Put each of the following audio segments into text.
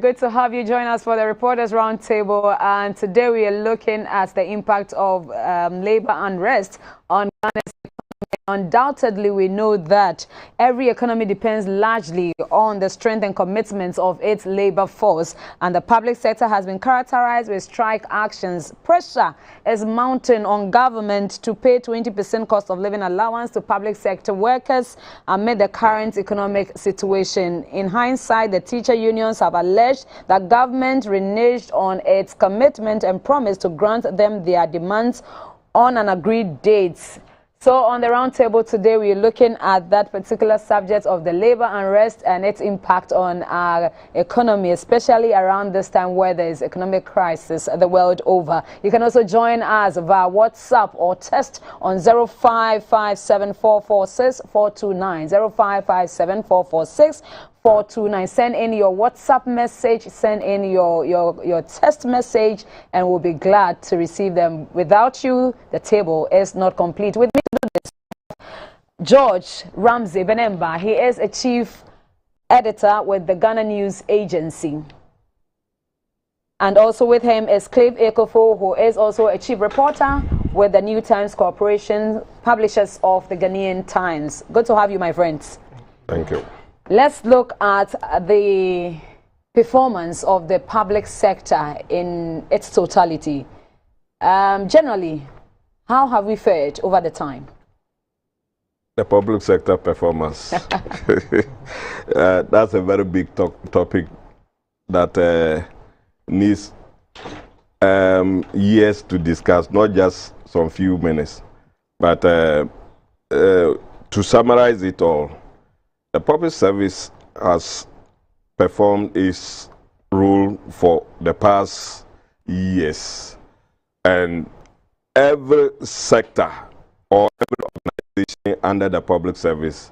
Good to have you join us for the Reporters Roundtable, and today we are looking at the impact of labor unrest on Ghana's economy. Undoubtedly, we know that every economy depends largely on the strength and commitments of its labor force, and the public sector has been characterized with strike actions. Pressure is mounting on government to pay 20% cost of living allowance to public sector workers amid the current economic situation. In hindsight, the teacher unions have alleged that government reneged on its commitment and promised to grant them their demands on an agreed date. So on the roundtable today, we're looking at that particular subject of the labor unrest and its impact on our economy, especially around this time where there is economic crisis the world over. You can also join us via WhatsApp or text on 0557446429, 0557446429. Send in your WhatsApp message, send in your text message, and we'll be glad to receive them. Without you, the table is not complete. With me to do this, George Ramsey Benamba. He is a chief editor with the Ghana News Agency. And also with him is Clive Ekuful, who is also a chief reporter with the New Times Corporation, publishers of the Ghanaian Times. Good to have you, my friends. Thank you. Let's look at the performance of the public sector in its totality. Generally, how have we fared over the time? The public sector performance. That's a very big topic that needs years to discuss, not just some few minutes. But to summarize it all, the public service has performed its role for the past years, and every sector or every organization under the public service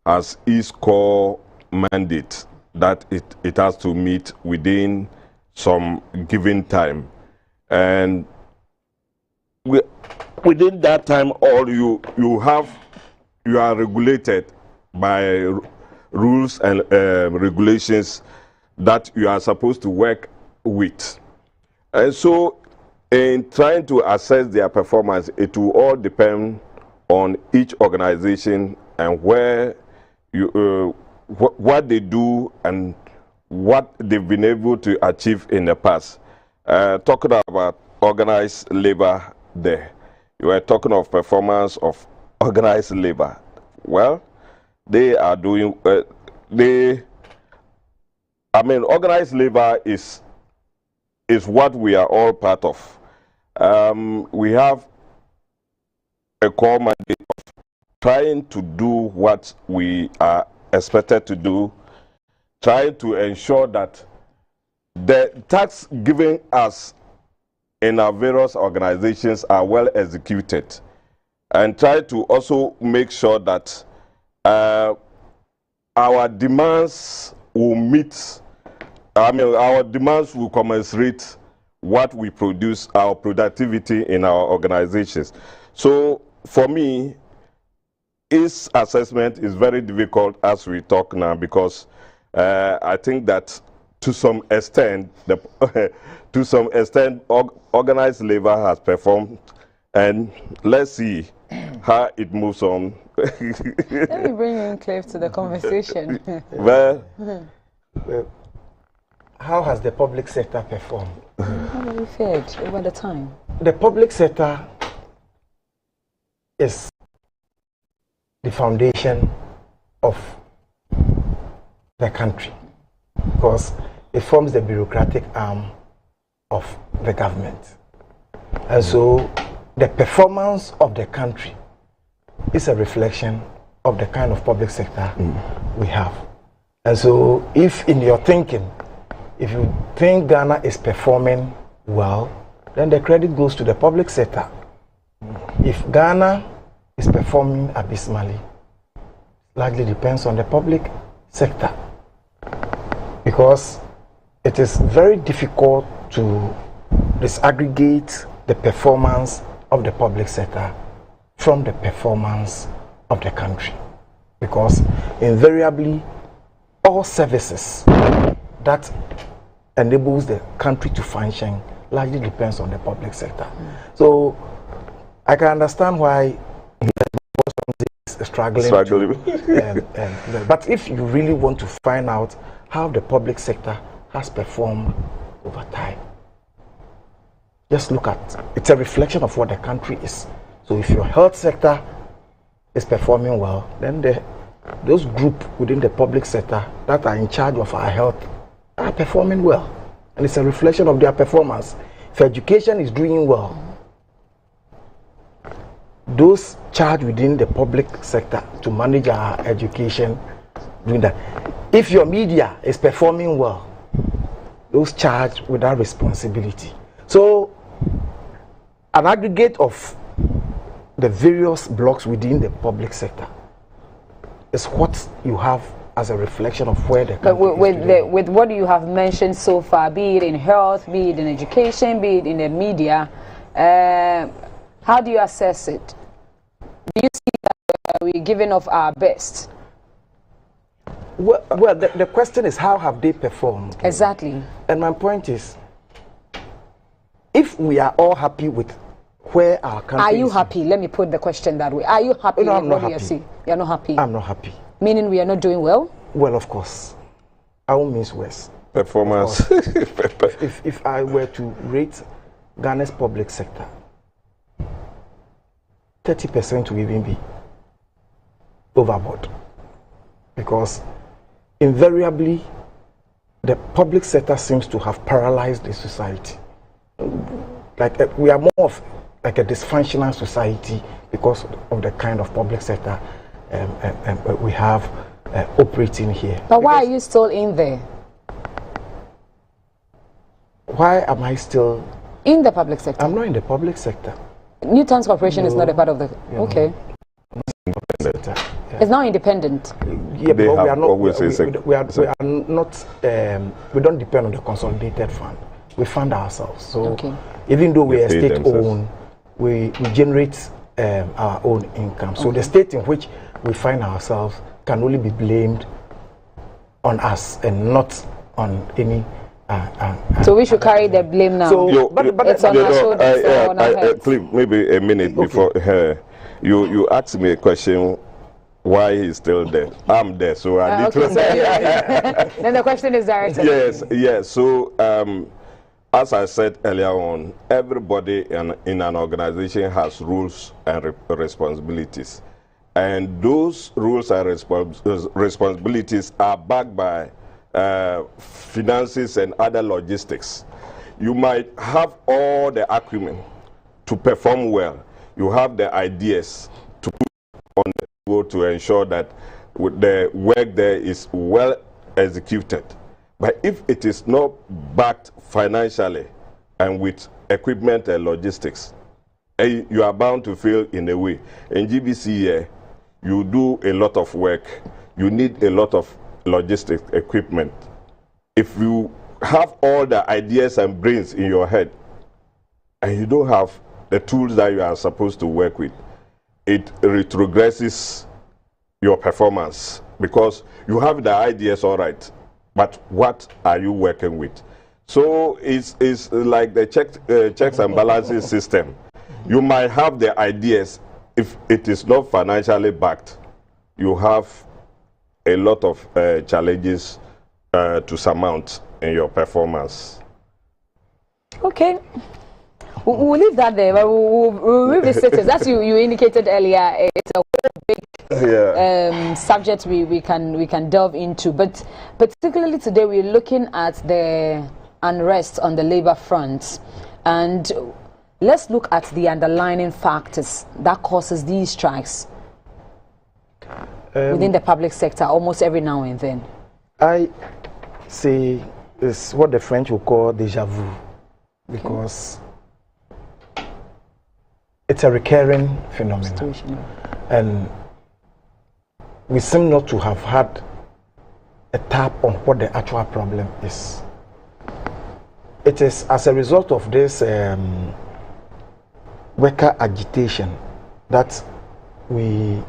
has its core mandate that it has to meet within some given time, and within that time all you are regulated by rules and regulations that you are supposed to work with. And so in trying to assess their performance, it will all depend on each organization and where you what they do and what they've been able to achieve in the past. Talking about organized labor there, you were talking of performance of organized labor. Well, they are doing, organized labor is what we are all part of. We have a core mandate of trying to do what we are expected to do, trying to ensure that the tasks given us in our various organizations are well executed, and try to also make sure that our demands will meet, our demands will commensurate what we produce, our productivity in our organizations. So for me, its assessment is very difficult as we talk now, because I think that to some extent, organized labor has performed, and let's see how it moves on. Let me bring in Clive to the conversation. Well, how has the public sector performed? How have we fared over the time? The public sector is the foundation of the country, because it forms the bureaucratic arm of the government. And so the performance of the country is a reflection of the kind of public sector we have. And so if in your thinking, if you think Ghana is performing well, then the credit goes to the public sector. If Ghana is performing abysmally, largely depends on the public sector, because it is very difficult to disaggregate the performance of the public sector from the performance of the country, because invariably all services that enables the country to function largely depends on the public sector. So I can understand why is struggling. But if you really want to find out how the public sector has performed over time, just look at it's a reflection of what the country is. So if your health sector is performing well, then those groups within the public sector that are in charge of our health are performing well, and it's a reflection of their performance. If education is doing well, those charged within the public sector to manage our education doing that. If your media is performing well, those charged with that responsibility. So an aggregate of the various blocks within the public sector is what you have as a reflection of where the country is with what you have mentioned so far, be it in health, be it in education, be it in the media, how do you assess it? Do you see that we're giving off our best? Well, the question is, how have they performed? Exactly. And my point is, if we are all happy with where our country is... Are you happy? Let me put the question that way. Are you happy? No, I'm not happy. You're not happy? I'm not happy. Meaning we are not doing well? Well, of course. I won't miss worse. Performance. If I were to rate Ghana's public sector, 30% will even be overboard. Because invariably, the public sector seems to have paralyzed the society. Like we are more of like a dysfunctional society because of the kind of public sector we have operating here. But why are you still in there? Why am I still in the public sector? I'm not in the public sector. Newton's Corporation is not a part of the... Okay. It's not independent. Yeah, but we are not. We are not. We don't depend on the consolidated fund. We fund ourselves. So even though we are state-owned, we generate our own income. So the state in which we find ourselves can only be blamed on us and not on any. So we should carry the blame now. So, but it's on our shoulders. Cliff, maybe a minute before you asked me a question. Why he's still there? I'm there, so I need to. Then the question is directed. Yes. So, as I said earlier on, everybody in an organization has rules and responsibilities, and those rules and responsibilities are backed by finances and other logistics. You might have all the acumen to perform well. You have the ideas to put on the table to ensure that the work there is well executed. But if it is not backed financially and with equipment and logistics, you are bound to fail in a way. In GBC, you do a lot of work. You need a lot of logistics equipment. If you have all the ideas and brains in your head and you don't have the tools that you are supposed to work with, it retrogresses your performance because you have the ideas all right, but what are you working with? So it's like the checks and balances system. You might have the ideas. If it is not financially backed, you have a lot of challenges to surmount in your performance. Okay. We'll leave that there, but we'll revisit it. As you indicated earlier, it's a big subject we can delve into. But particularly today, we're looking at the unrest on the labor front, and let's look at the underlying factors that causes these strikes within the public sector almost every now and then. I say it's what the French will call déjà vu, because it's a recurring phenomenon, and we seem not to have had a tap on what the actual problem is. It is as a result of this worker agitation that we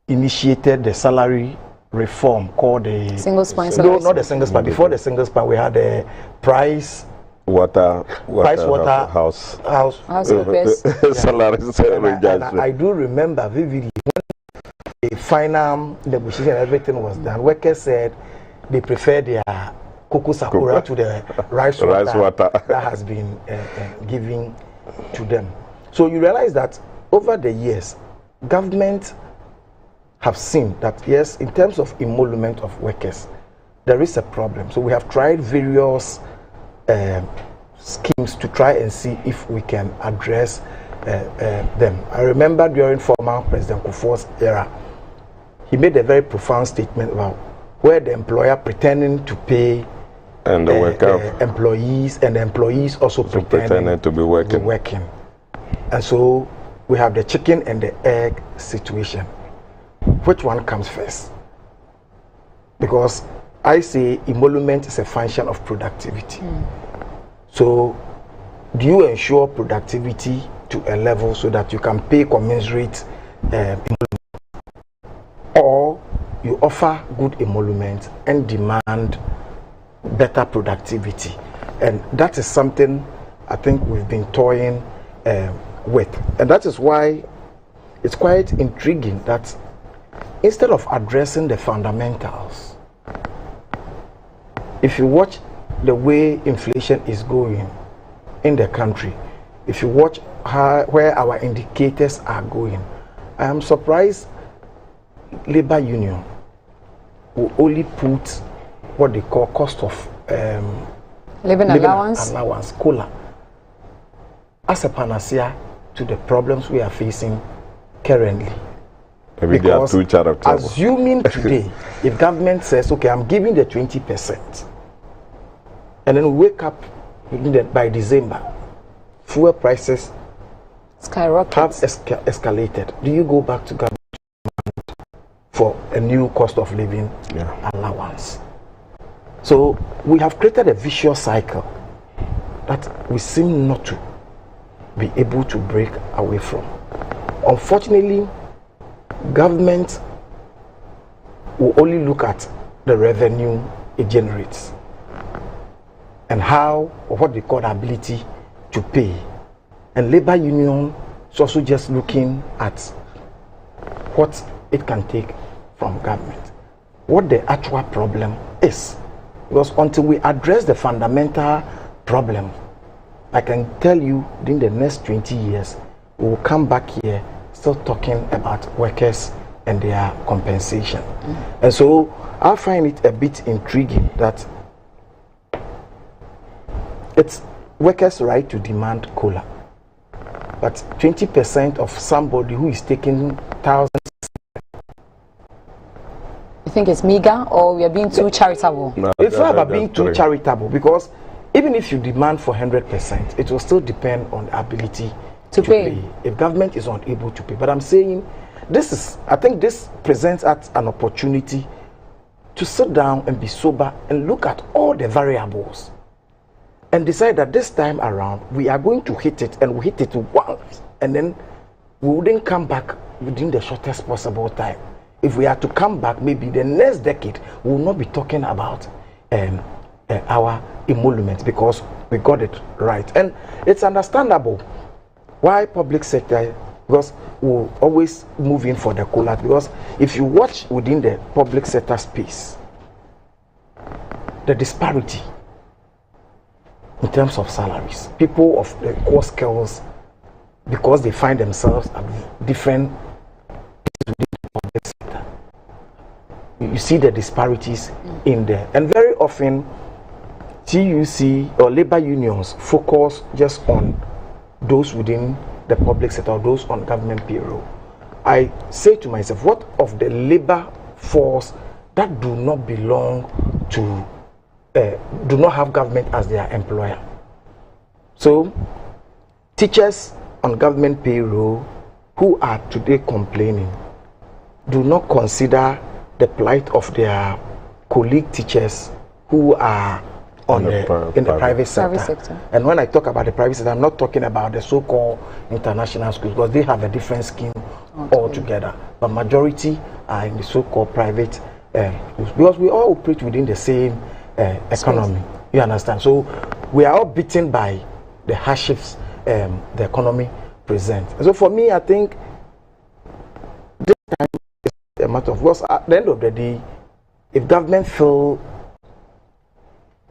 initiated the salary reform called the single spine. No, not the single spine. Before the single spine, we had the price water house salaries. And I do remember vividly when the final negotiation and everything was done. Workers said they prefer their cocoa sakura to the rice water that has been given to them. So you realize that over the years, government have seen that yes, in terms of emolument of workers, there is a problem. So we have tried various schemes to try and see if we can address them. I remember during former President Ekuful's era, he made a very profound statement about where the employer pretending to pay and the employees, and the employees also pretending to be working. And so we have the chicken and the egg situation. Which one comes first? Because I say emolument is a function of productivity. So do you ensure productivity to a level so that you can pay commensurate emolument, or you offer good emolument and demand better productivity? And that is something I think we've been toying with. And that is why it's quite intriguing that instead of addressing the fundamentals, if you watch the way inflation is going in the country, if you watch where our indicators are going, I am surprised labor union will only put what they call cost of living allowance, COLA, as a panacea to the problems we are facing currently. Maybe because they are too assuming today, if government says, okay, I'm giving the 20%, and then we wake up by December, fuel prices skyrocket, have escalated. Do you go back to government for a new cost of living allowance? So we have created a vicious cycle that we seem not to be able to break away from. Unfortunately, government will only look at the revenue it generates and how, or what they call the ability to pay. And labor union is also just looking at what it can take from government, what the actual problem is. Because until we address the fundamental problem, I can tell you in the next 20 years, we will come back here still talking about workers and their compensation. And so I find it a bit intriguing that it's workers' right to demand COLA, but 20% of somebody who is taking thousands. You think it's meager, or we are being too charitable? No, it's not about being too charitable, because even if you demand for 100%, it will still depend on the ability to pay. If government is unable to pay. But I'm saying I think this presents us an opportunity to sit down and be sober and look at all the variables and decide that this time around we are going to hit it, and we hit it once, and then we wouldn't come back within the shortest possible time. If we are to come back, maybe the next decade, we will not be talking about our emolument, because we got it right. And it's understandable why public sector, because we'll always move in for the COLA, because if you watch within the public sector space, the disparity in terms of salaries, people of the core skills, because they find themselves at different within the public sector, you see the disparities in there. And very often TUC or labor unions focus just on those within the public sector, or those on government payroll. I say to myself, what of the labor force that do not belong to, do not have government as their employer? So teachers on government payroll who are today complaining do not consider the plight of their colleague teachers who are in the private sector. And when I talk about the private sector, I'm not talking about the so-called international schools, because they have a different scheme altogether. But majority are in the so-called private because we all operate within the same economy. You understand? So we are all beaten by the hardships the economy presents. So for me, I think this time is a matter of, because at the end of the day, if government feel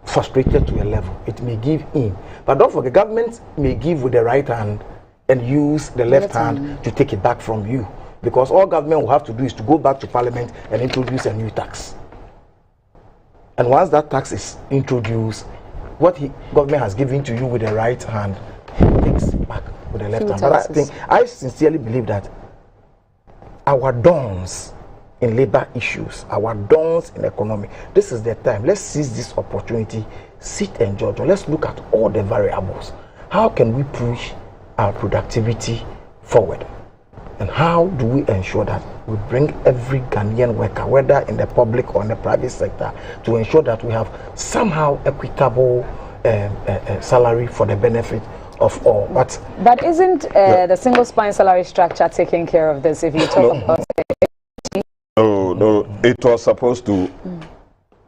frustrated to a level, it may give in. But don't forget, government may give with the right hand and use the left hand to take it back from you. Because all government will have to do is to go back to parliament and introduce a new tax. And once that tax is introduced, what government has given to you with the right hand, he takes back with the left hand. But I sincerely believe that our dawns in labor issues, our dawns in economy, this is the time. Let's seize this opportunity, sit and judge. Let's look at all the variables. How can we push our productivity forward? And how do we ensure that we bring every Ghanaian worker, whether in the public or in the private sector, to ensure that we have somehow equitable salary for the benefit of all? But isn't the single spine salary structure taking care of this? If you talk about it, no, it was supposed to.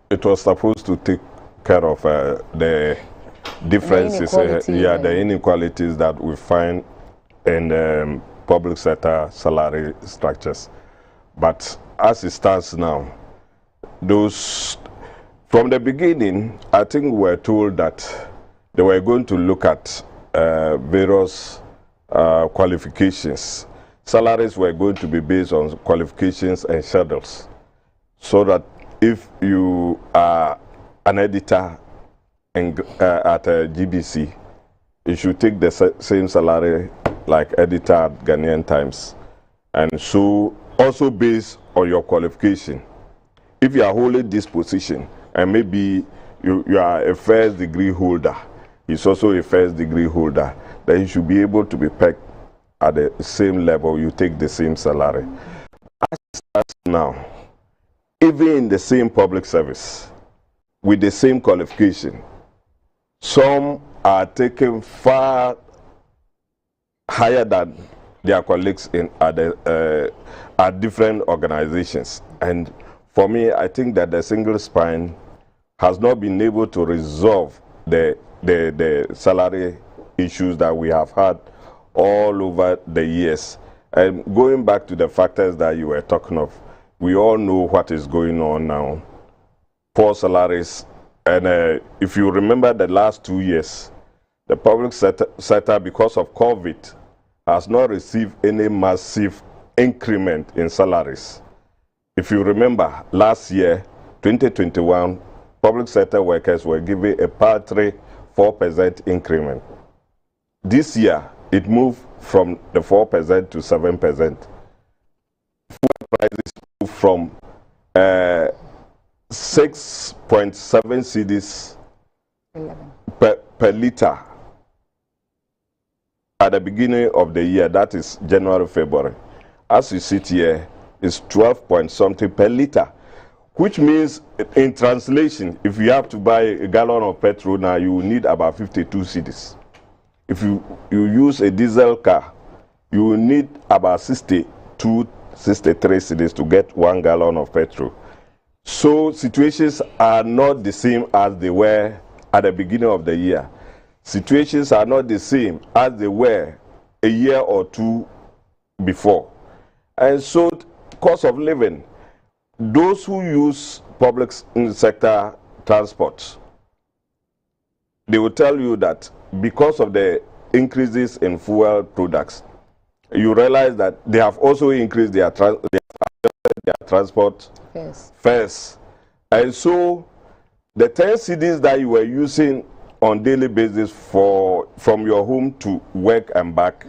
It was supposed to take care of the differences, the inequalities that we find in public sector salary structures. But as it stands now, those from the beginning, I think we were told that they were going to look at various qualifications. Salaries were going to be based on qualifications and schedules, so that if you are an editor at a GBC, you should take the same salary like editor at Ghanaian Times. And so also based on your qualification. If you are holding this position and maybe you are a first degree holder, he's also a first degree holder, then you should be able to be pegged at the same level, you take the same salary. As it starts now, even in the same public service, with the same qualification, some are taken far higher than their colleagues at different organizations. And for me, I think that the single spine has not been able to resolve the salary issues that we have had all over the years. And going back to the factors that you were talking of, we all know what is going on now. Poor salaries. And if you remember the last 2 years, the public sector, because of COVID, has not received any massive increment in salaries. If you remember, last year, 2021, public sector workers were given a paltry 4% increment. This year, it moved from the 4% to 7%. Fuel prices moved from 6.7 cedis per liter at the beginning of the year, that is January, February. As you sit here, it's 12 point something per liter, which means in translation, if you have to buy a gallon of petrol now, you will need about 52 cedis. If you use a diesel car, you will need about 62, 63 cedis to get 1 gallon of petrol. So situations are not the same as they were at the beginning of the year. Situations are not the same as they were a year or two before. And so, cost of living, those who use public sector transport, they will tell you that because of the increases in fuel products, you realize that they have also increased their transport fares. And so, the 10 cedis that you were using on daily basis from your home to work and back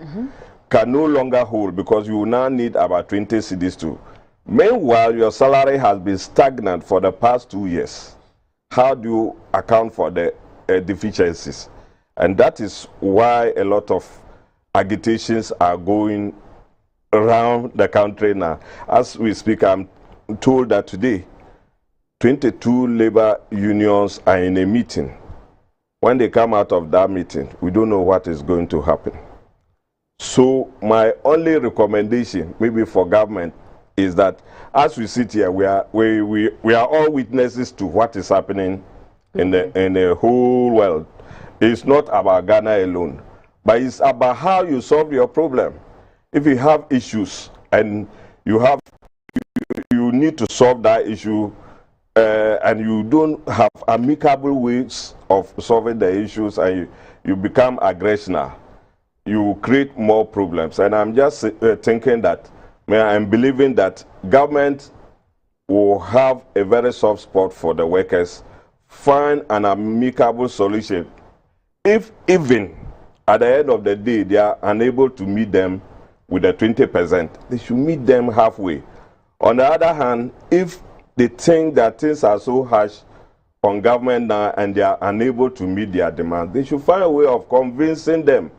can no longer hold, because you will now need about 20 cedis too. Meanwhile, your salary has been stagnant for the past 2 years. How do you account for the deficiencies? And that is why a lot of agitations are going around the country now. As we speak, I'm told that today 22 labor unions are in a meeting. When they come out of that meeting, we don't know what is going to happen. So my only recommendation, maybe for government is that as we sit here, we are all witnesses to what is happening in the whole world. It's not about Ghana alone, but it's about how you solve your problem. If you have issues and you need to solve that issue, and you don't have amicable ways of solving the issues, and you become aggressional, you create more problems. And I'm just thinking that, I'm believing that government will have a very soft spot for the workers, find an amicable solution. If even at the end of the day they are unable to meet them with the 20%, they should meet them halfway. On the other hand, if they think that things are so harsh on government now and they are unable to meet their demands, they should find a way of convincing them.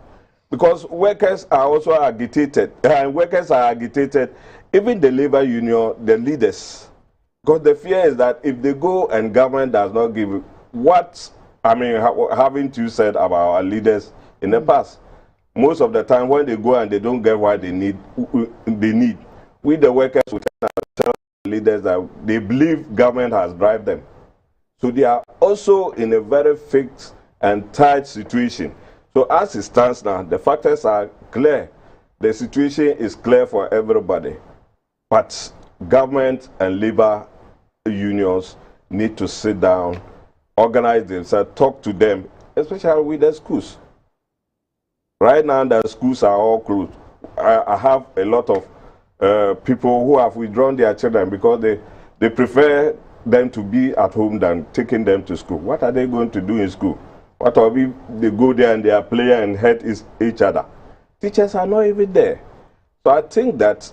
Because workers are also agitated, and workers are agitated, even the labor union, the leaders. Because the fear is that if they go and government does not give what, haven't you said about our leaders in the past? Most of the time when they go and they don't get what they need, we the workers will tell leaders that they believe government has bribed them. So they are also in a very fixed and tight situation. So as it stands now, the factors are clear. The situation is clear for everybody. But government and labor unions need to sit down, organize themselves, talk to them, especially with the schools. Right now, the schools are all closed. I have a lot of people who have withdrawn their children because they prefer them to be at home than taking them to school. What are they going to do in school? What if they go there and they are playing and hurt each other? Teachers are not even there. So I think that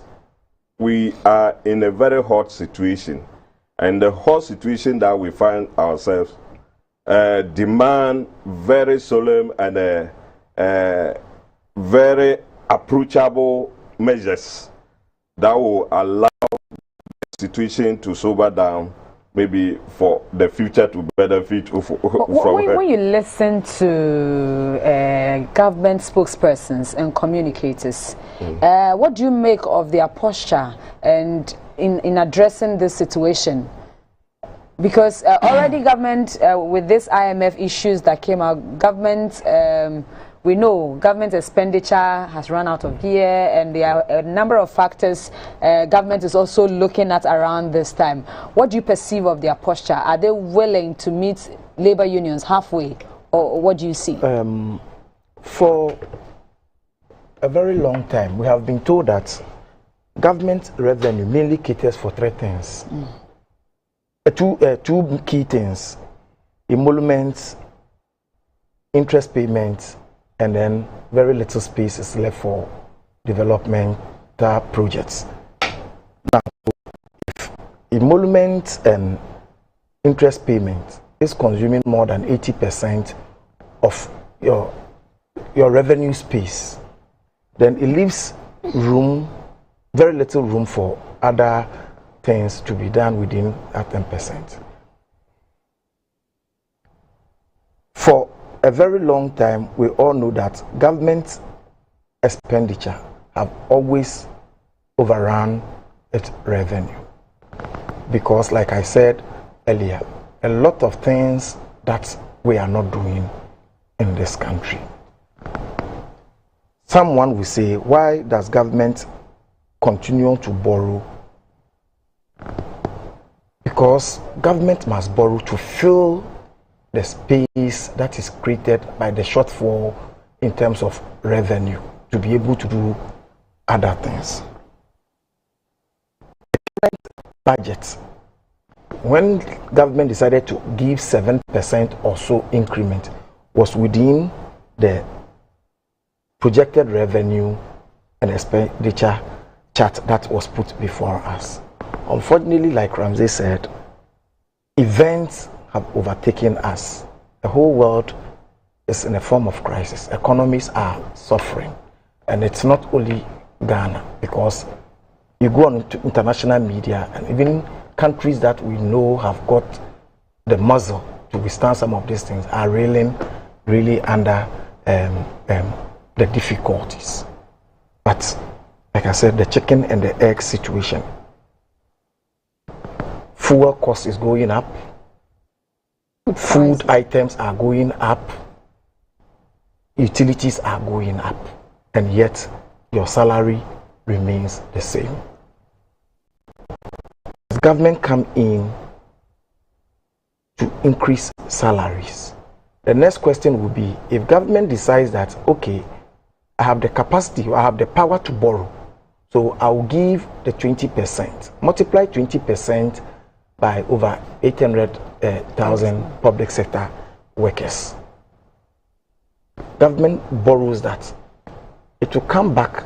we are in a very hot situation. And the hot situation that we find ourselves demand very solemn and very approachable measures that will allow the situation to sober down, maybe for the future to benefit when you listen to government spokespersons and communicators, what do you make of their posture and in addressing this situation? Because already government, with this IMF issues that came out, government, we know government expenditure has run out of gear, and there are a number of factors government is also looking at around this time. What do you perceive of their posture? Are they willing to meet labor unions halfway, or what do you see? For a very long time, we have been told that government revenue mainly caters for three things. Two key things: emoluments, interest payments, and then very little space is left for developmental projects. Now, if emolument and interest payment is consuming more than 80% of your revenue space, then it leaves very little room for other things to be done within that 10%. For a very long time, we all know that government expenditure have always overrun its revenue. Because, like I said earlier, a lot of things that we are not doing in this country. Someone will say, why does government continue to borrow? Because government must borrow to fill the space that is created by the shortfall in terms of revenue to be able to do other things. The current budget, when government decided to give 7% or so increment, was within the projected revenue and expenditure chart that was put before us. Unfortunately, like Ramsey said, events have overtaken us. The whole world is in a form of crisis. Economies are suffering. And it's not only Ghana, because you go on to international media, and even countries that we know have got the muscle to withstand some of these things are really under the difficulties. But like I said, the chicken and the egg situation fuel cost is going up, food items are going up, utilities are going up, and yet your salary remains the same. Does government come in to increase salaries? The next question will be, if government decides that, okay, I have the capacity, I have the power to borrow, so I will give the 20%, multiply 20% by over 800,000 public sector workers. Government borrows that. It will come back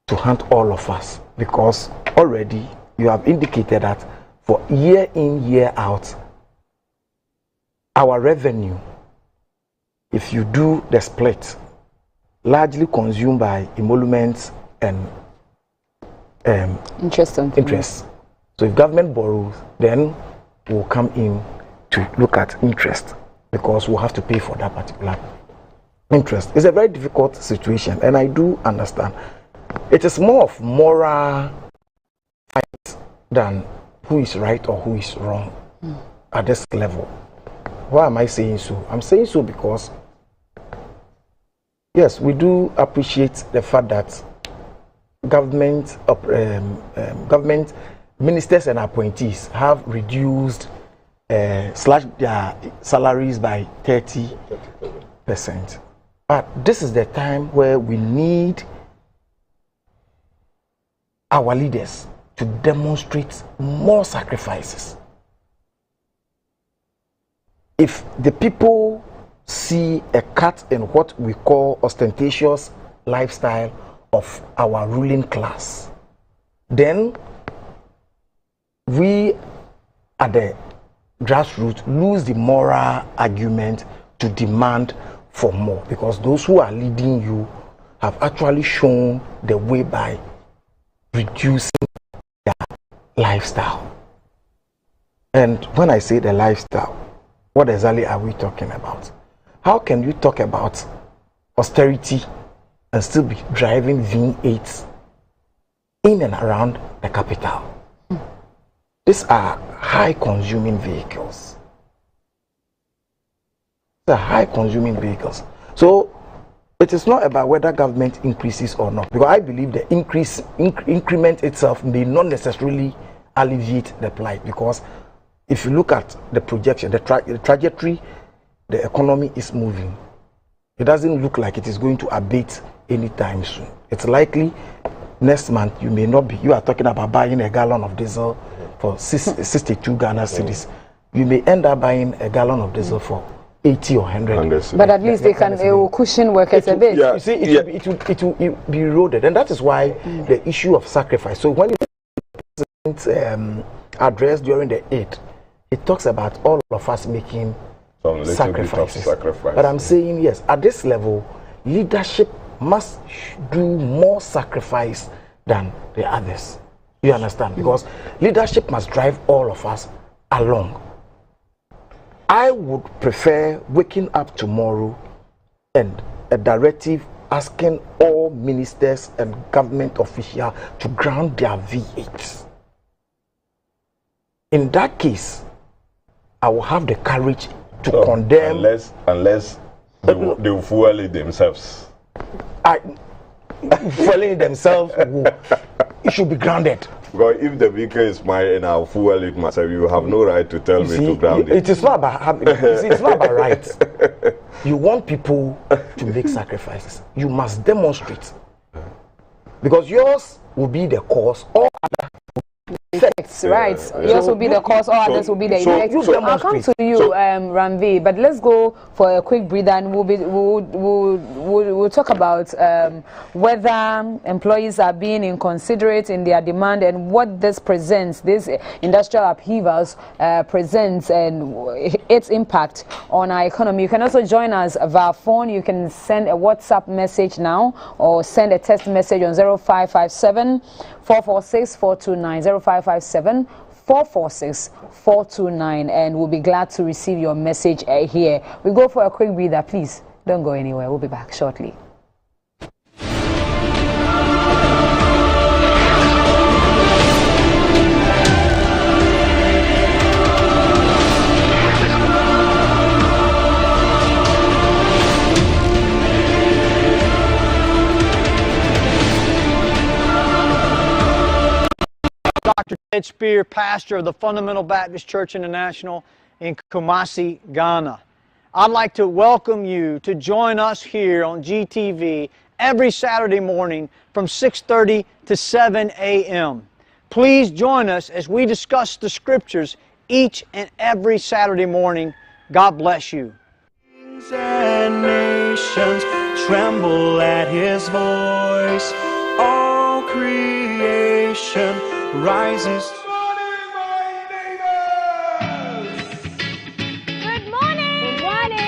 to haunt all of us, because already you have indicated that for year in, year out, our revenue, if you do the split, largely consumed by emoluments and interest. So if government borrows, then we'll come in to look at interest, because we'll have to pay for that particular interest. It's a very difficult situation, and I do understand. It is more of moral fight than who is right or who is wrong at this level. Why am I saying so? I'm saying so because, yes, we do appreciate the fact that government ministers and appointees have reduced, slashed their salaries by 30%. But this is the time where we need our leaders to demonstrate more sacrifices. If the people see a cut in what we call ostentatious lifestyle of our ruling class, then we at the grassroots lose the moral argument to demand for more, because those who are leading you have actually shown the way by reducing their lifestyle. And when I say the lifestyle, what exactly are we talking about? How can you talk about austerity and still be driving V8s in and around the capital? These are high consuming vehicles. They're high consuming vehicles. So it is not about whether government increases or not, because I believe the increment itself may not necessarily alleviate the plight, because if you look at the projection, the trajectory, the economy is moving. It doesn't look like it is going to abate anytime soon. It's likely next month you may not be. You are talking about buying a gallon of diesel for 62 Ghana cedis. You may end up buying a gallon of diesel for 80 or 100. But at least they can cushion workers a bit. You see, it will be eroded, and that is why the issue of sacrifice. So when the address during the Eid, it talks about all of us making sacrifices. But I'm saying, yes, at this level, leadership must do more sacrifice than the others. You understand? Because leadership must drive all of us along. I would prefer waking up tomorrow and a directive asking all ministers and government officials to ground their V8s. In that case, I will have the courage to condemn. Unless they will fuel it themselves. Fueling themselves, it should be grounded. Because if the vehicle is mine and I'll fuel it myself, you have no right to tell me to ground it. It is not about it's not about rights. You want people to make sacrifices. You must demonstrate. Because yours will be the cause, all other effects, right? Yours will be the cause, all others will be the effects. I'll come to you, Ramsey, but let's go for a quick breather, and we'll talk about whether employees are being inconsiderate in their demand and what this presents, this industrial upheavals presents, and its impact on our economy. You can also join us via phone. You can send a WhatsApp message now or send a text message on 0557 446 429 0557 446 429, and we'll be glad to receive your message here. We go for a quick breather, please. Don't go anywhere. We'll be back shortly. Spear, pastor of the Fundamental Baptist Church International in Kumasi, Ghana. I'd like to welcome you to join us here on GTV every Saturday morning from 6:30 to 7 a.m. Please join us as we discuss the scriptures each and every Saturday morning. God bless you. Kings and nations tremble at his voice. All creation rises.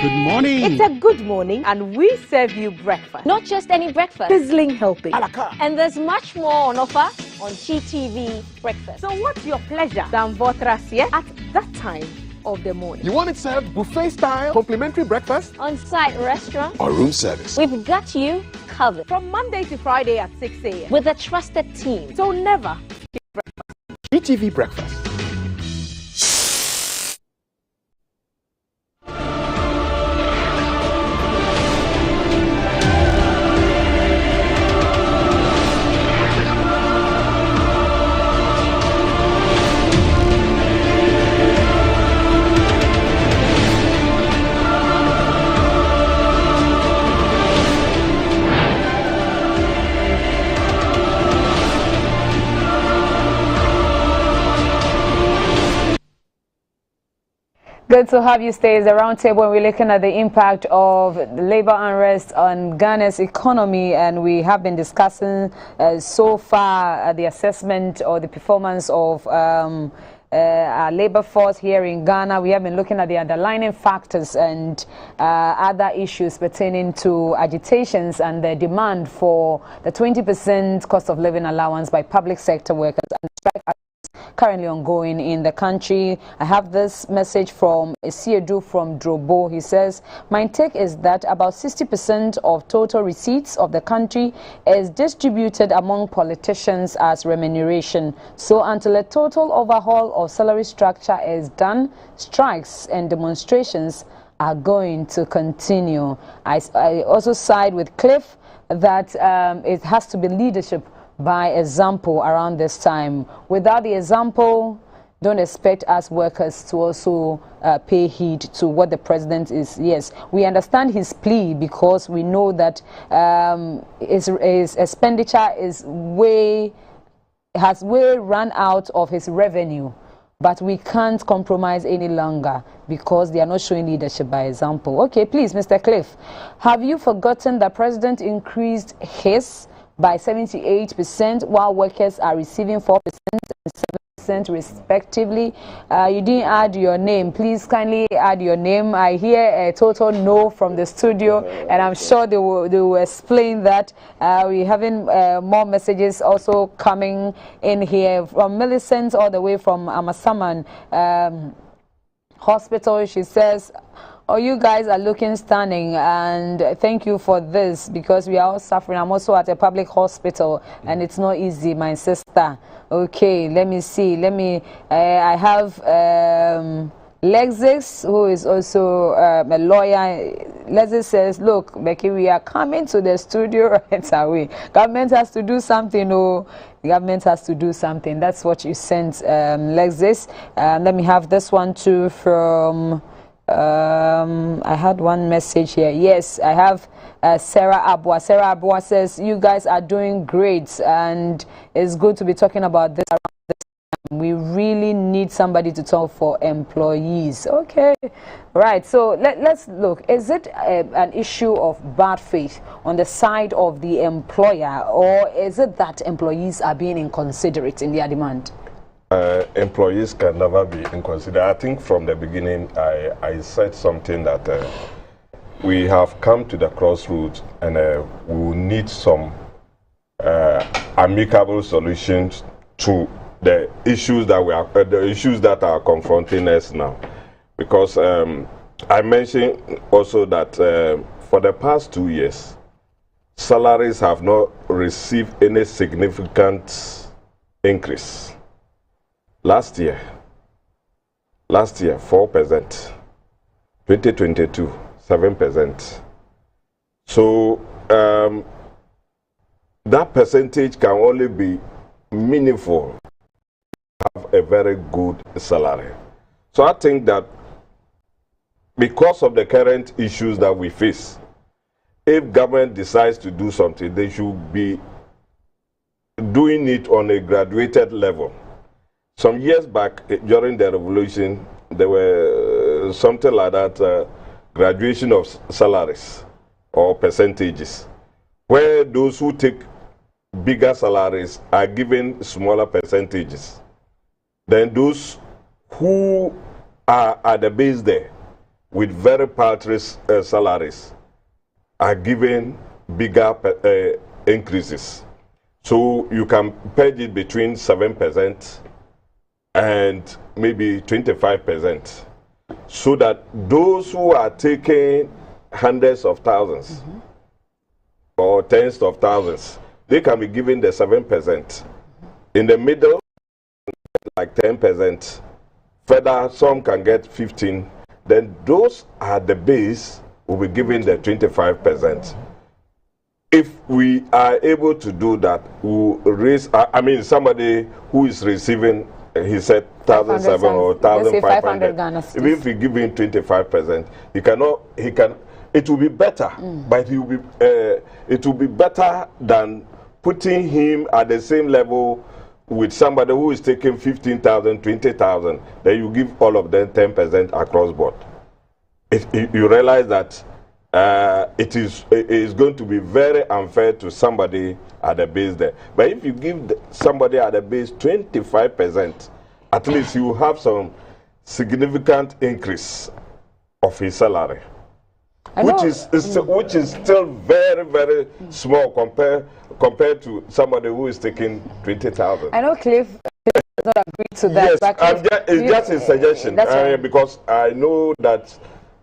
Good morning. It's a good morning, and we serve you breakfast. Not just any breakfast. Sizzling helping. And there's much more on offer on GTV Breakfast. So what's your pleasure than Votrasia at that time of the morning? You want it served buffet style, complimentary breakfast, On-site restaurant, or room service? we've got you covered. From Monday to Friday at 6 a.m. With a trusted team. So never GTV breakfast. Good to have you stay as a roundtable when we're looking at the impact of the labor unrest on Ghana's economy, and we have been discussing so far the assessment or the performance of our labor force here in Ghana. We have been looking at the underlying factors and other issues pertaining to agitations and the demand for the 20% cost of living allowance by public sector workers and strike currently ongoing in the country. I have this message from Esiedu from Drobo. He says, my take is that about 60% of total receipts of the country is distributed among politicians as remuneration. So until a total overhaul of salary structure is done, strikes and demonstrations are going to continue. I also side with Cliff that it has to be leadership by example around this time. Without the example, don't expect us workers to also pay heed to what the president is. Yes, we understand his plea because we know that his expenditure has way run out of his revenue. But we can't compromise any longer because they are not showing leadership by example. Okay, please, Mr. Cliff, have you forgotten that president increased his by 78%, while workers are receiving 4% and 7% respectively? You didn't add your name. Please kindly add your name. I hear a total no from the studio, and I'm sure they will explain that. We're having more messages also coming in here from Millicent all the way from Amasaman Hospital. She says, oh, you guys are looking stunning, and thank you for this because we are all suffering. I'm also at a public hospital and it's not easy, my sister. Okay, let me see. I have Lexis, who is also a lawyer. Lexis says, look, Becky, we are coming to the studio right away. Government has to do something. Oh, the government has to do something. That's what you sent, Lexis. Let me have this one too from... I had one message here. Yes, I have Sarah Awuah. Sarah Awuah says, you guys are doing great, and it's good to be talking about this around this time. We really need somebody to talk for employees. Okay, right. So let's look. Is it an issue of bad faith on the side of the employer, or is it that employees are being inconsiderate in their demand? Employees can never be inconsiderate. I think from the beginning I said something that we have come to the crossroads, and we will need some amicable solutions to the issues that are confronting us now. Because I mentioned also that for the past 2 years, salaries have not received any significant increase. Last year 4%, 2022 7%. So that percentage can only be meaningful have a very good salary. So I think that because of the current issues that we face, if government decides to do something, they should be doing it on a graduated level. Some years back, during the revolution, there were something like that, graduation of salaries or percentages, where those who take bigger salaries are given smaller percentages. Then those who are at the base there with very paltry salaries are given bigger increases. So you can peg it between 7% and maybe 25%, so that those who are taking hundreds of thousands or tens of thousands, they can be given the 7%. In the middle, like 10%. Further, some can get 15%. Then those at the base will be given the 25%. If we are able to do that, we'll raise, I mean, somebody who is receiving, he said 1,700 or 1,500. Even if we give him 25%, it will be better, but it will be better than putting him at the same level with somebody who is taking 15,000, 20,000. Then you give all of them 10% across board. You realize that it is going to be very unfair to somebody at the base there. But if you give somebody at the base 25%, at least you have some significant increase of his salary, which is still very, very small compared to somebody who is taking 20,000. I know Cliff does not agree to that. Yes, it's just a suggestion, because I know that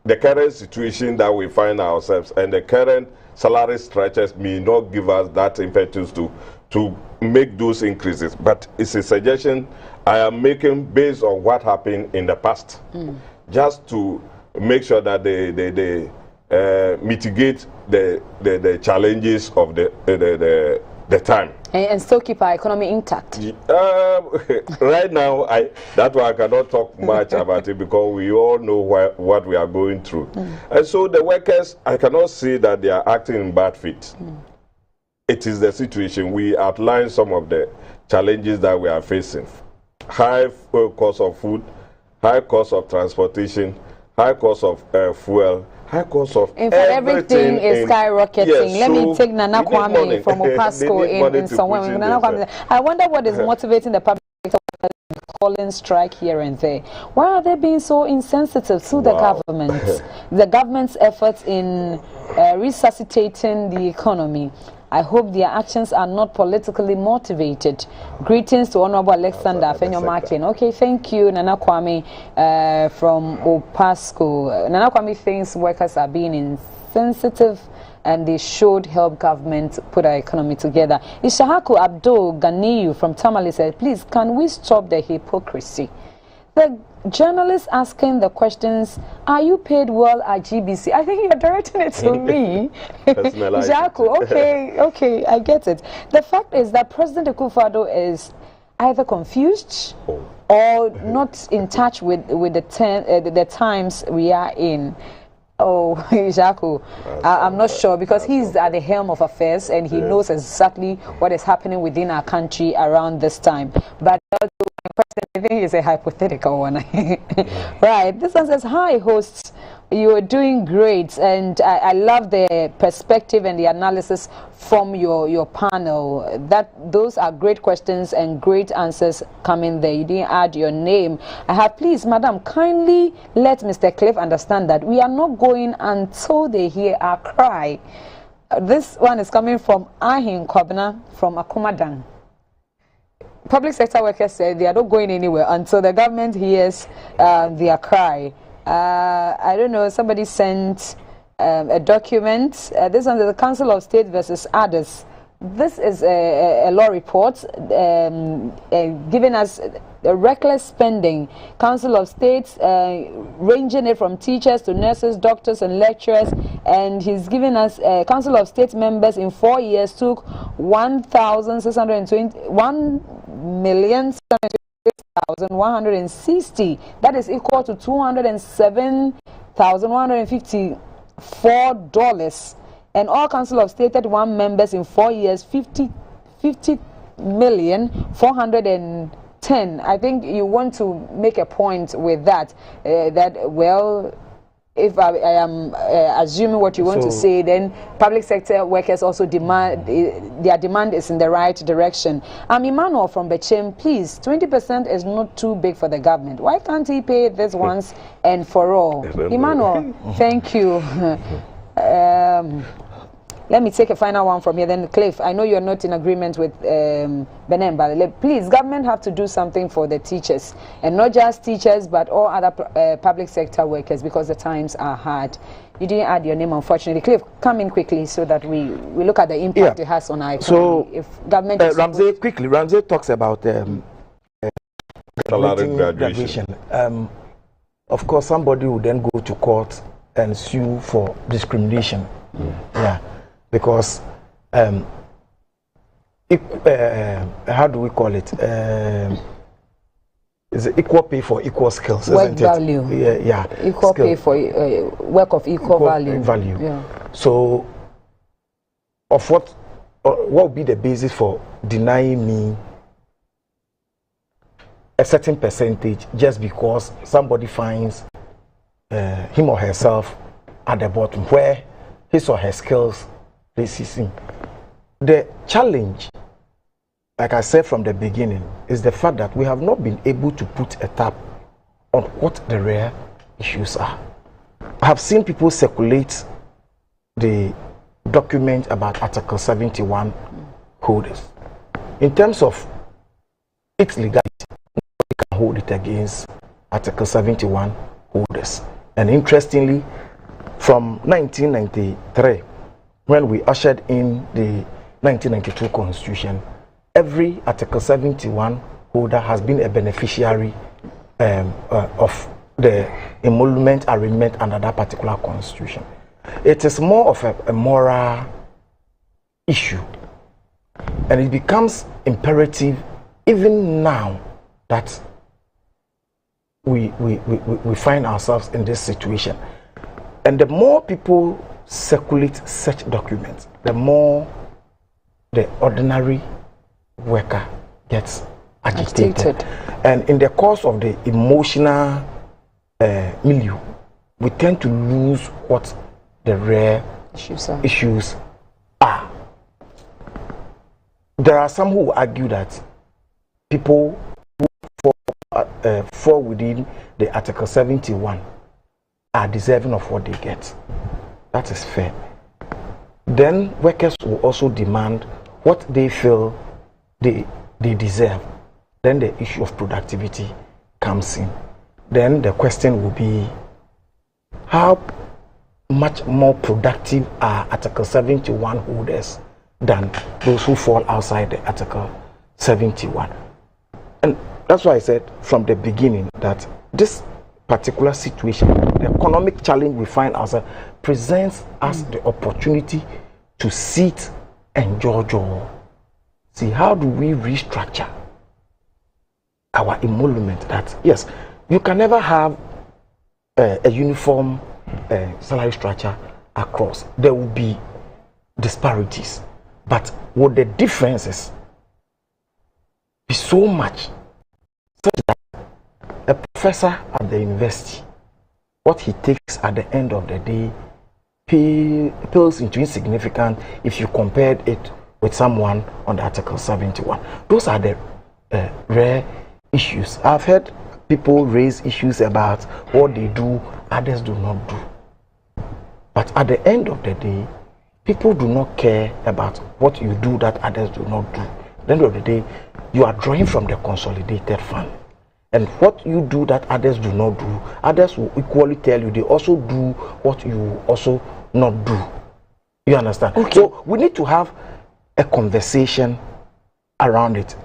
the current situation that we find ourselves and the current salary structures may not give us that impetus to make those increases. But it's a suggestion I am making based on what happened in the past, just to make sure that they mitigate the challenges of the time. And still keep our economy intact. Right now, that's why I cannot talk much about it, because we all know what we are going through. And so the workers, I cannot say that they are acting in bad faith. It is the situation. We outlined some of the challenges that we are facing. High cost of food, high cost of transportation, high cost of fuel, high cost of everything is skyrocketing. Yes, let me take Nana Kwame from Opasco in somewhere. I wonder what is motivating the public sector calling strike here and there. Why are they being so insensitive to the government? The government's efforts in resuscitating the economy. I hope their actions are not politically motivated. Greetings to Honorable Alexander Fenyomakin. Okay, thank you, Nana Kwame from Opasco. Nana Kwame thinks workers are being insensitive and they should help government put our economy together. Ishahaku Abdul Ganiyu from Tamale said, please, can we stop the hypocrisy? The journalist asking the questions, are you paid well at GBC? I think you're directing it to me. Jaku, okay, I get it. The fact is that President Ekuful is either confused or not in touch with the times we are in. Oh, Jaku, I'm not sure, because he's at the helm of affairs and he knows exactly what is happening within our country around this time. But I think it's a hypothetical one. Right. This one says, hi, hosts. You are doing great. And I love the perspective and the analysis from your panel. Those are great questions and great answers coming there. You didn't add your name. I have, please, madam, kindly let Mr. Cliff understand that we are not going until they hear our cry. This one is coming from Ahin Kwabena from Akumadang. Public sector workers said they are not going anywhere until the government hears their cry. I don't know, somebody sent a document. This one is the Council of State versus others. This is a law report giving us a reckless spending. Council of States ranging it from teachers to nurses, doctors and lecturers, and he's giving us Council of State members in 4 years took 1,620 207,160. That is equal to $207,154. And all Council of State 1 members in 4 years, 50,410. I think you want to make a point with that. Well, if I am assuming what you want to say, then public sector workers also demand, their demand is in the right direction. Emmanuel from Bechem, please, 20% is not too big for the government. Why can't he pay this once and for all? Emmanuel, thank you. Let me take a final one from here. Then Cliff, I know you're not in agreement with Benamba. Please, government have to do something for the teachers, and not just teachers, but all other public sector workers, because the times are hard. You didn't add your name, unfortunately. Cliff, come in quickly so that we look at the impact it has on our economy. So, if government Ramsey, quickly, Ramsey talks about graduation. Of course, somebody will then go to court and sue for discrimination. Yeah. Because how do we call it? Is it equal pay for equal skills? Work value. Yeah. Equal pay for work of equal value. Yeah. So, of what would be the basis for denying me a certain percentage just because somebody finds him or herself at the bottom where his or her skills racism? The challenge, like I said from the beginning, is the fact that we have not been able to put a tap on what the real issues are. I have seen people circulate the document about Article 71 holders. In terms of its legality, nobody can hold it against Article 71 holders. And interestingly, from 1993, when we ushered in the 1992 Constitution, every Article 71 holder has been a beneficiary of the emolument arrangement under that particular Constitution. It is more of a moral issue, and it becomes imperative even now that we find ourselves in this situation. And the more people circulate such documents, the more the ordinary worker gets agitated. And in the course of the emotional milieu, we tend to lose what the rare issues are. There are some who argue that people who fall within the Article 71 are deserving of what they get. That is fair. Then workers will also demand what they feel they deserve. Then the issue of productivity comes in. Then the question will be, how much more productive are Article 71 holders than those who fall outside the Article 71? And that's why I said from the beginning that this particular situation, the economic challenge we find ourselves, presents us the opportunity to sit and judge. See, how do we restructure our emolument? That, yes, you can never have a uniform salary structure across. There will be disparities, but would the differences be so much such that a professor at the university, what he takes at the end of the day pales into insignificant if you compared it with someone on the Article 71. Those are the rare issues. I've heard people raise issues about what they do, others do not do. But at the end of the day, people do not care about what you do that others do not do. At the end of the day, you are drawing from the consolidated fund. And what you do that others do not do, others will equally tell you they also do what you also not do. You understand? Okay. So we need to have a conversation around it.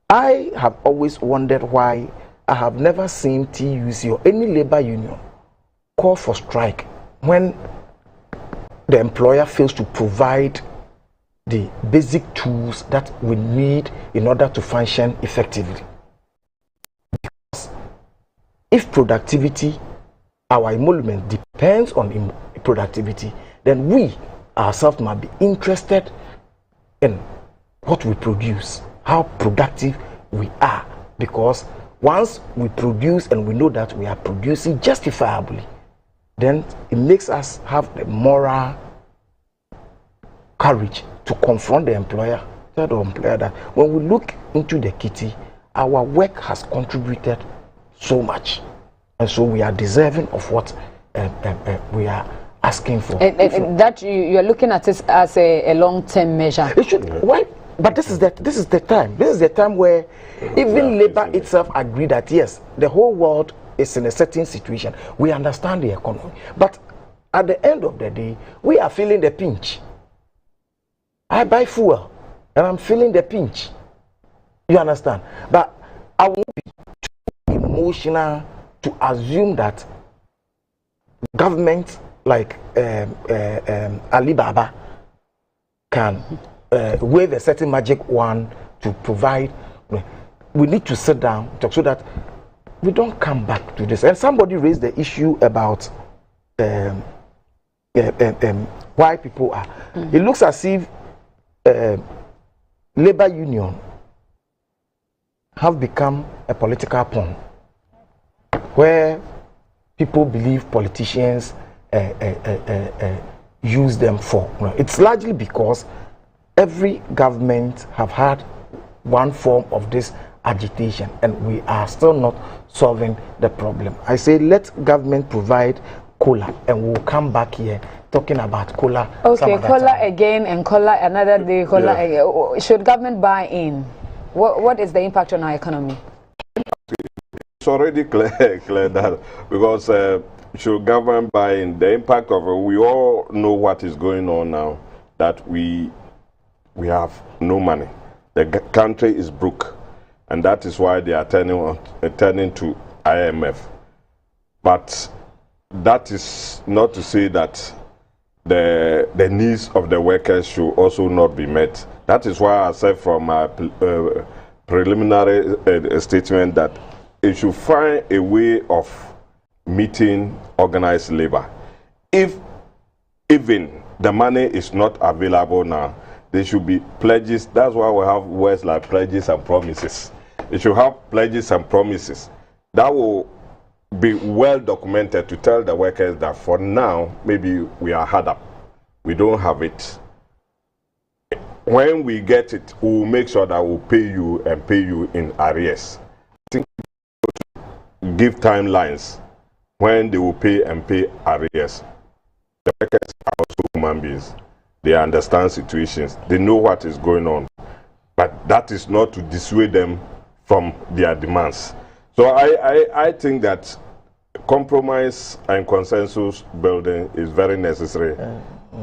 I have always wondered why I have never seen TUC or any labor union call for strike when the employer fails to provide the basic tools that we need in order to function effectively. if productivity, our emolument depends on productivity, then we ourselves must be interested in what we produce, how productive we are, because once we produce and we know that we are producing justifiably, then it makes us have the moral courage to confront the employer, tell the employer that when we look into the kitty, our work has contributed so much, and so we are deserving of what we are asking for. And that you are looking at this as a long-term measure. It should. Why? But this is the time. This is the time where even labor itself agree that yes, the whole world is in a certain situation. We understand the economy, but at the end of the day, we are feeling the pinch. I buy fuel, and I'm feeling the pinch. You understand? But I won't be too emotional to assume that government like Alibaba can wave a certain magic wand to provide. We need to sit down, talk, so that we don't come back to this. And somebody raised the issue about why people are. It looks as if labor union have become a political pawn, where people believe politicians use them for. It's largely because every government have had one form of this agitation, and we are still not solving the problem. I say let government provide cola, and we'll come back here talking about cola. Okay, cola again and cola another day. Cola again. Should government buy in? What is the impact on our economy? It's already clear that because should government buy in, the impact of it, we all know what is going on now, that we have no money. The country is broke, and that is why they are turning to IMF. But that is not to say that the needs of the workers should also not be met. That is why I said from my preliminary statement that it should find a way of meeting organized labor. If even the money is not available now, there should be pledges. That's why we have words like pledges and promises. It should have pledges and promises that will be well documented to tell the workers that for now, maybe we are hard up. We don't have it. When we get it, we will make sure that we'll pay you and pay you in arrears. I think give timelines when they will pay and pay arrears. The workers are also human beings. They understand situations. They know what is going on. But that is not to dissuade them from their demands. So I think that compromise and consensus building is very necessary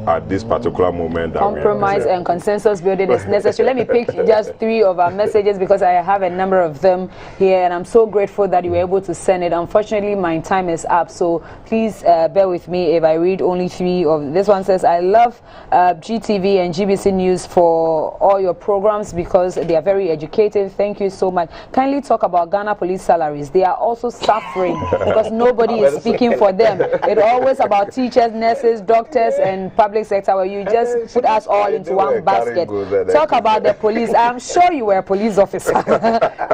at this particular moment. Compromise and consensus building is necessary. Let me pick just 3 of our messages because I have a number of them here, and I'm so grateful that you were able to send it. Unfortunately, my time is up, so please bear with me if I read only 3 of this. One says, I love GTV and GBC News for all your programs because they are very educative. Thank you so much. Kindly talk about Ghana police salaries. They are also suffering because nobody is speaking for them. It's always about teachers, nurses, doctors, and public sector, where you just put us all into one basket. Talk about the police. I'm sure you were a police officer.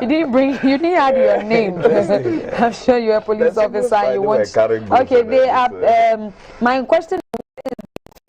You didn't add your name. I'm sure you were a police officer. And you want. Okay, they are. My question is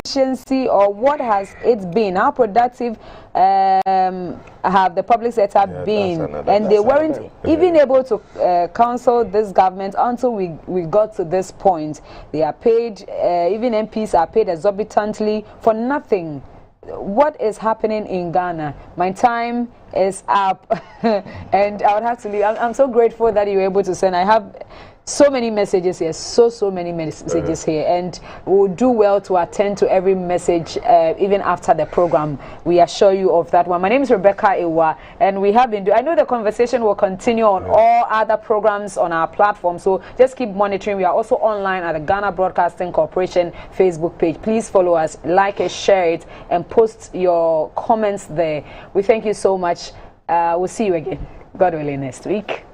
efficiency, or what has it been? How productive have the public sector been? And they weren't even able to counsel this government until we got to this point. They are paid, even MPs are paid exorbitantly for nothing. What is happening in Ghana? My time is up and I would have to leave. I'm so grateful that you were able to send. I have so many messages here, so many messages here, and we'll do well to attend to every message even after the program. We assure you of that one. My name is Rebekah, Awuah, and we have been I know the conversation will continue on all other programs on our platform, so just keep monitoring. We are also online at the Ghana Broadcasting Corporation Facebook page. Please follow us, like it, share it, and post your comments there. We thank you so much. We'll see you again, God willing, next week.